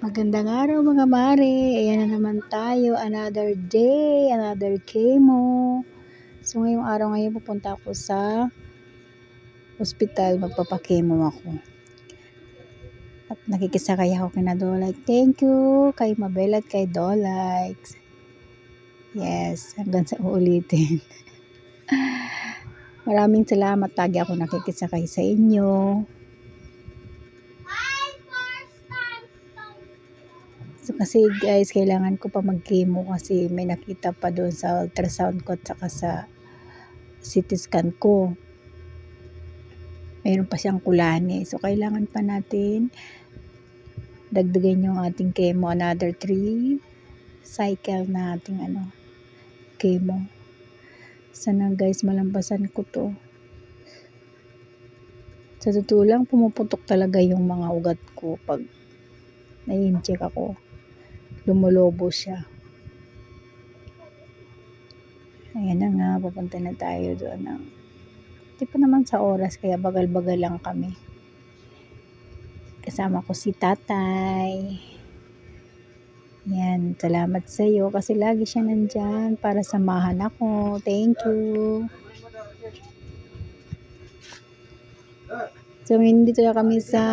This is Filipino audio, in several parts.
Magandang araw mga mare. Ayan na naman tayo. Another day, another chemo. So ngayong araw ngayon pupunta ako sa hospital. Magpapakemo ako. At nakikisakay ako kina Dolike. Thank you kay Mabel at kay Dolike. Yes, hanggang sa uulitin. Maraming salamat. Tagi ako nakikisakay sa inyo. So kasi guys, kailangan ko pa mag-chemo kasi may nakita pa doon sa ultrasound ko at saka sa CT scan ko. Mayroon pa siyang kulani. So kailangan pa natin dagdagan yung ating chemo. Another 3 cycle na ating chemo. Sana guys, malampasan ko to. Sa totoo lang, pumuputok talaga yung mga ugat ko pag na-inject ako. Lumulobo siya. Ayan na nga, pupunta na tayo doon. Hindi pa naman sa oras, kaya bagal-bagal lang kami. Kasama ko si tatay. Yan, salamat sa iyo kasi lagi siya nandyan para samahan ako. Thank you. So, dito na kami sa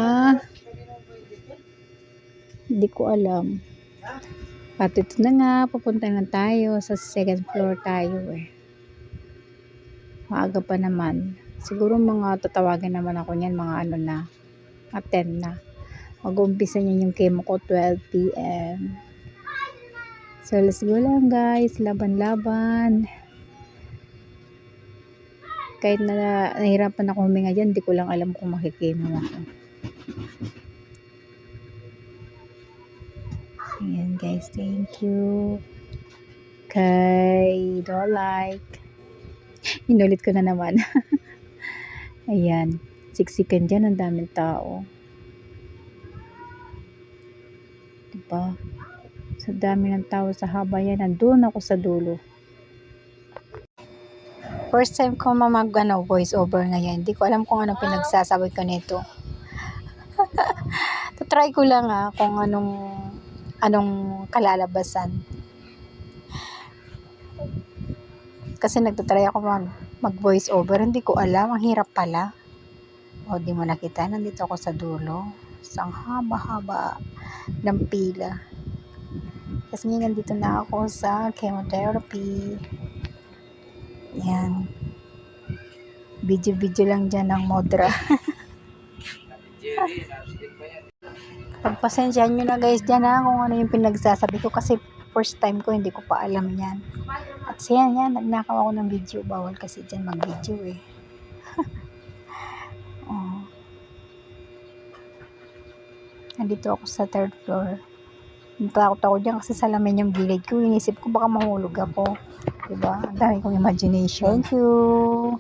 hindi ko alam. At ito na nga, pupunta na tayo sa second floor tayo Maaga pa naman. Siguro mga tatawagan naman ako niyan, mga na, 10 na. Mag-umpisa niyan yung chemo ko 12 p.m. So, let's go lang guys. Laban-laban. Kahit na nahirapan ako huminga dyan, di ko lang alam kung makikemo ako. Ayan guys, thank you. Kay Dolike. Inulit ko na naman. Ayan. Siksikan dyan, ang daming tao. Diba? Sa dami ng tao sa haba yan, nandun ako sa dulo. First time ko voice over ngayon. Hindi ko alam kung anong pinagsasabi ko nito. Try ko lang kung anong kalalabasan. Kasi nagtatry ako mag voice over. Hindi ko alam. Ang hirap pala. O, di mo nakita. Nandito ako sa dulo. Isang haba-haba ng pila. Kasi nandito na ako sa chemotherapy. Yan. Video lang dyan ng modra. Pagpasensyahan nyo na guys dyan kung ano yung pinagsasabi ko kasi first time ko, hindi ko pa alam yan. At siya yan, nagnakaw ako ng video. Bawal kasi dyan mag-video oh. Nandito ako sa 3rd floor. Natakot ako dyan kasi salamin yung gilid ko. Inisip ko baka mahulog ako. Diba? Ang dami kong imagination. Thank you.